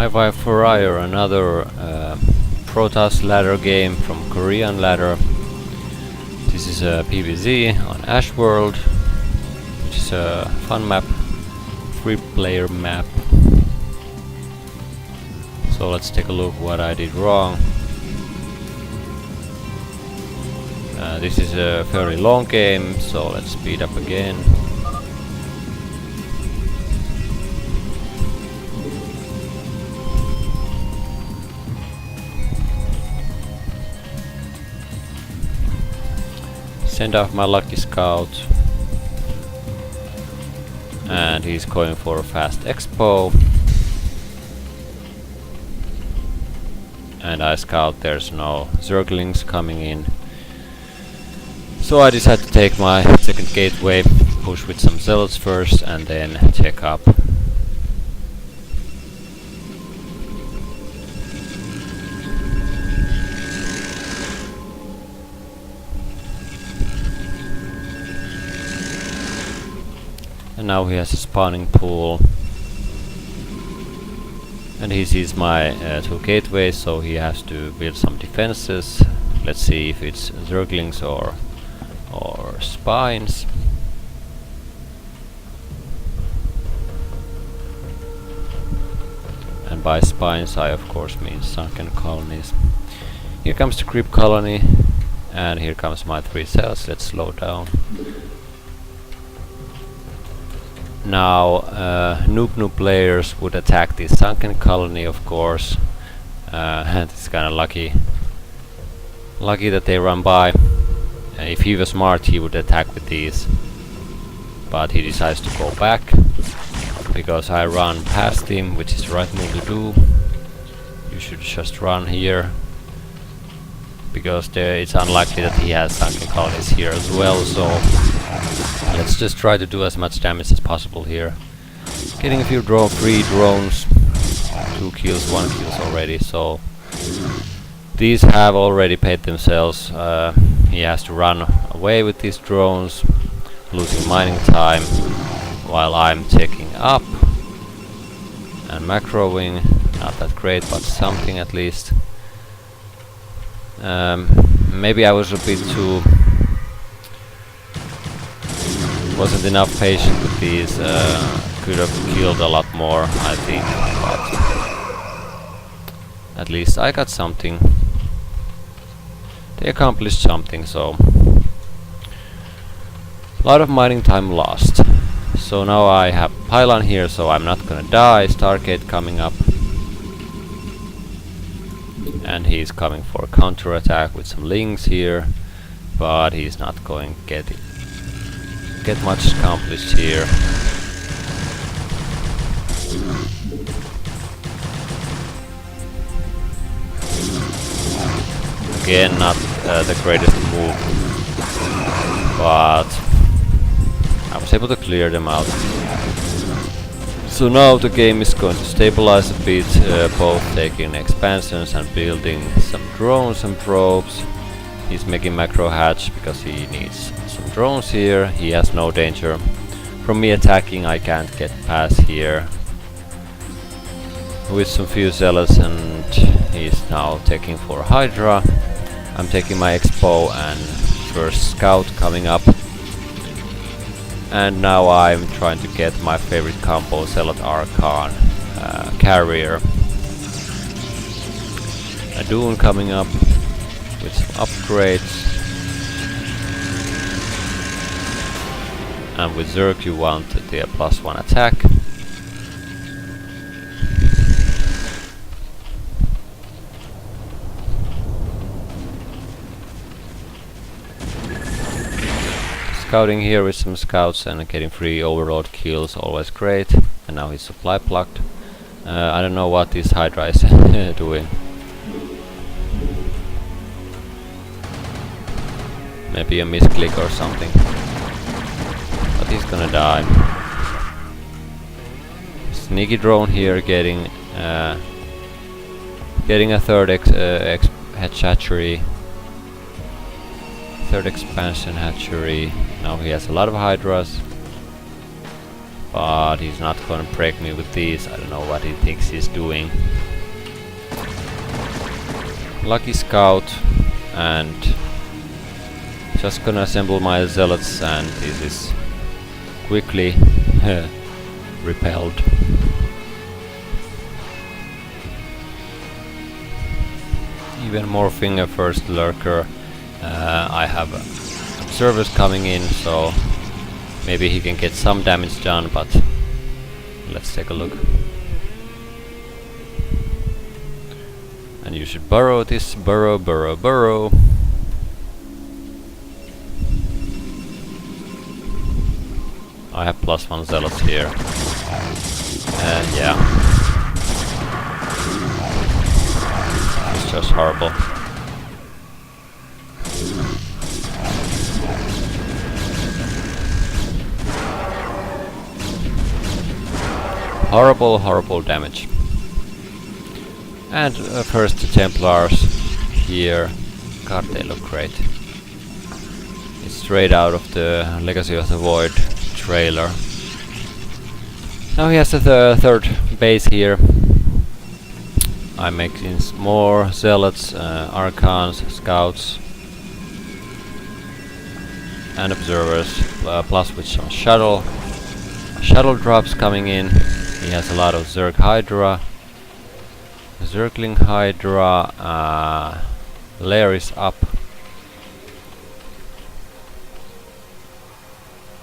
Hi Fire, another Protoss ladder game from Korean ladder. This is a PvZ on Ash World, which is a fun map, 3-player map. So let's take a look what I did wrong. This is a fairly long game, so let's speed up again. Send off my lucky scout, and he's going for a fast expo, and I scout there's no zerglings coming in, so I decided to take my second gateway, push with some zealots first and then check up. And now he has a spawning pool, and he sees my 2 gateways, so he has to build some defenses. Let's see if it's zerglings or spines. And by spines I of course mean sunken colonies. Here comes the creep colony, and here comes my 3 cells. Let's slow down. Now, noob players would attack this sunken colony, of course, and it's kind of lucky that they run by. If he was smart, he would attack with these, but he decides to go back because I run past him, which is the right move to do. You should just run here because it's unlikely that he has sunken colonies here as well. So let's just try to do as much damage as possible here. Getting a few free drones, 2 kills, 1 kills already, so these have already paid themselves. He has to run away with these drones, losing mining time, while I'm checking up and macroing. Not that great, but something at least. Maybe I was a bit too... wasn't enough patient with these. Could have killed a lot more, I think, but at least I got something. They accomplished something, so a lot of mining time lost. So now I have pylon here, so I'm not gonna die. Stargate coming up, and he's coming for a counter attack with some lings here, but he's not going to get much accomplished here. Again, not the greatest move, but I was able to clear them out. So now the game is going to stabilize a bit, both taking expansions and building some drones and probes. He's making macro hatch because he needs some drones here. He has no danger from me attacking. I can't get past here with some few zealots, and he's now taking for Hydra. I'm taking my expo and first scout coming up, and now I'm trying to get my favorite combo, Zealot Archon carrier. A Dune coming up with some upgrades, and with Zerg you want the +1 attack. Scouting here with some scouts and getting free overload kills, always great. And now he's supply plugged. I don't know what this Hydra is doing. Maybe a misclick or something. But he's gonna die. Sneaky drone here, getting a 3rd hatchery. 3rd expansion hatchery. Now he has a lot of Hydras. but he's not gonna break me with these. I don't know what he thinks he's doing. Lucky scout, and just gonna assemble my zealots, and this is quickly repelled. Even more finger first lurker. I have observers coming in, so maybe he can get some damage done, but let's take a look. And you should burrow this, burrow. I have +1 zealots here. And yeah. It's just horrible. Horrible damage. And first the Templars here. God, they look great. It's straight out of the Legacy of the Void trailer. Now he has the third base here. I'm making more zealots, archons, scouts, and observers, plus with some shuttle drops coming in. He has a lot of Zerg Hydra, Zergling Hydra. Lair is up,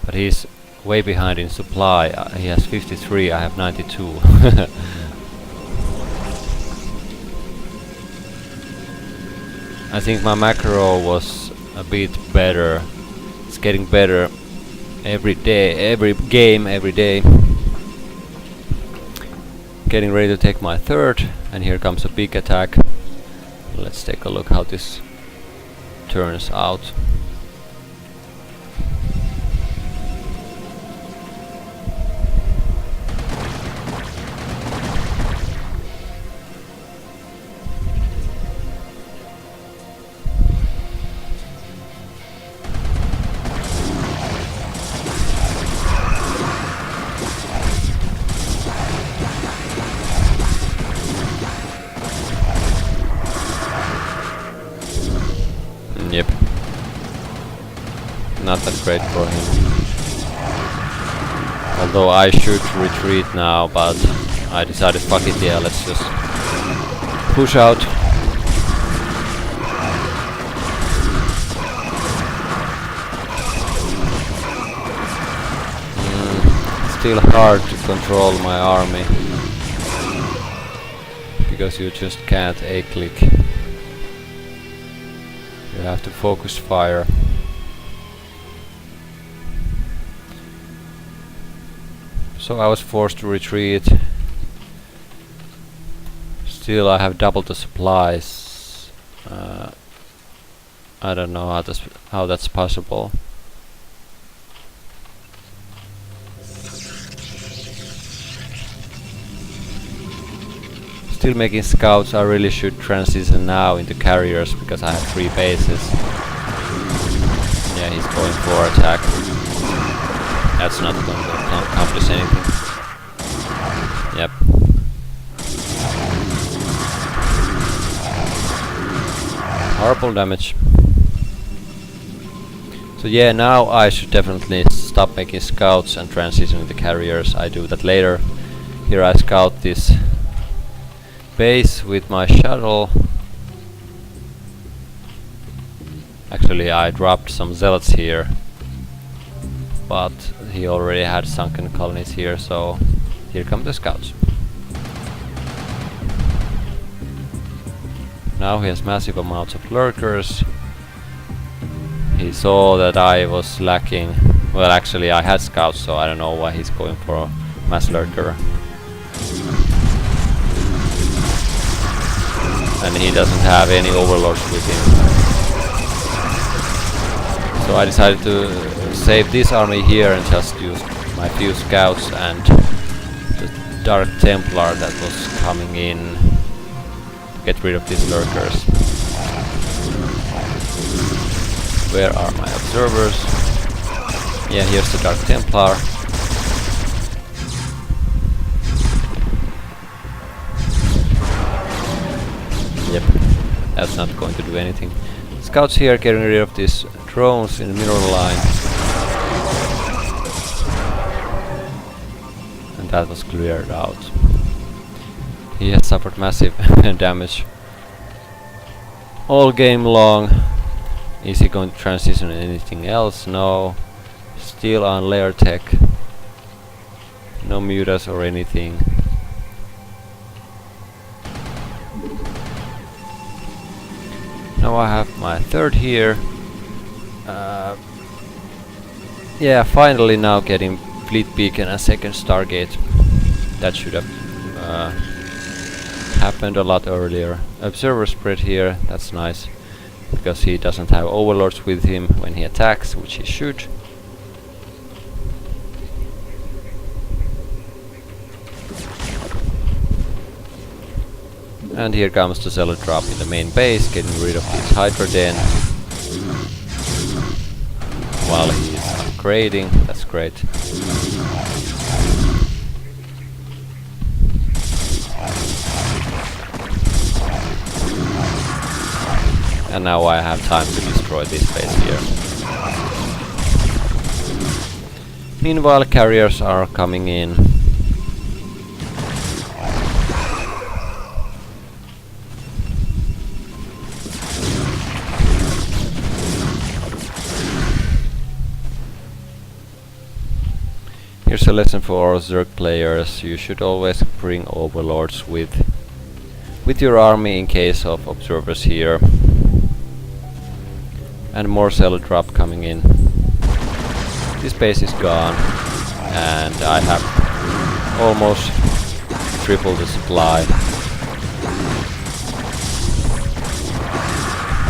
but he's way behind in supply. He has 53, I have 92. I think my macro was a bit better. It's getting better every day, every game, every day. Getting ready to take my third, and here comes a big attack. Let's take a look how this turns out. Yep. Not that great for him. Although I should retreat now, but I decided fuck it, yeah, let's just push out. Still hard to control my army, because you just can't A-click. You have to focus fire. So I was forced to retreat. Still I have doubled the supplies. I don't know how that's possible. Still making scouts. I really should transition now into carriers because I have 3 bases. Yeah, he's going for attack. That's not going to accomplish anything. Yep. Horrible damage. So yeah, now I should definitely stop making scouts and transition into carriers. I do that later. Here I scout this base with my shuttle. Actually, I dropped some zealots here, but he already had sunken colonies here, so here come the scouts. Now he has massive amounts of lurkers. He saw that I was lacking. Well, actually I had scouts, so I don't know why he's going for a mass lurker. And he doesn't have any overlords with him. So I decided to save this army here and just use my few scouts and the Dark Templar that was coming in to get rid of these lurkers. Where are my observers? Yeah, here's the Dark Templar. That's not going to do anything. Scouts here getting rid of these drones in the middle line. And that was cleared out. He has suffered massive damage all game long. Is he going to transition to anything else? No. Still on layer tech. No mutas or anything. Now I have my third here. Yeah, finally now getting Fleet Beacon and second Stargate. That should have happened a lot earlier. Observer spread here, that's nice. Because he doesn't have overlords with him when he attacks, which he should. And here comes the Zealot drop in the main base, getting rid of this Hydra Den. While he's upgrading, that's great. And now I have time to destroy this base here. Meanwhile, carriers are coming in. Here's a lesson for all Zerg players. You should always bring overlords with your army in case of observers here. And more Zealot drop coming in. This base is gone, and I have almost triple the supply.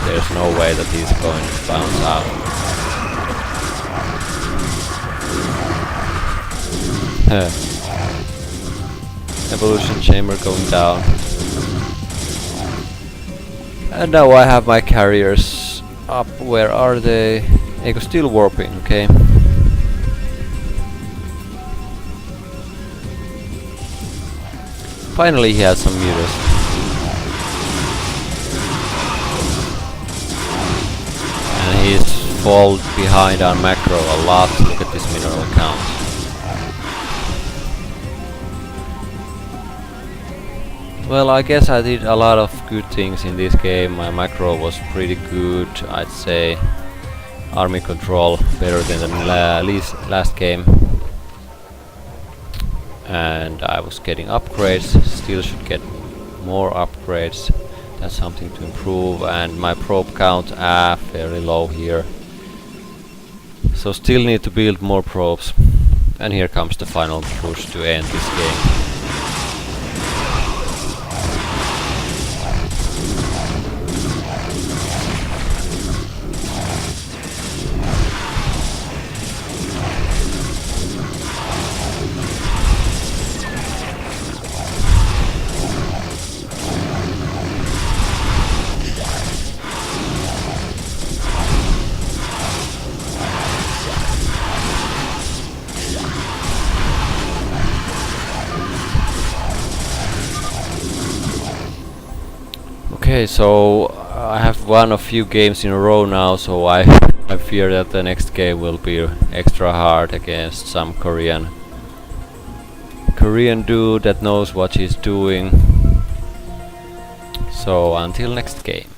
There's no way that he's going to bounce out. Evolution chamber going down. And now I have my carriers up. Where are they? They go still warping, okay. Finally he has some mutas. And he's fallen behind on macro a lot. Look at this mineral count. Well, I guess I did a lot of good things in this game. My macro was pretty good, I'd say. Army control better than the last game. And I was getting upgrades, still should get more upgrades. That's something to improve. And my probe count, fairly low here. So still need to build more probes. And here comes the final push to end this game. Okay, so I have won a few games in a row now, so I fear that the next game will be extra hard against some Korean dude that knows what he's doing. So until next game.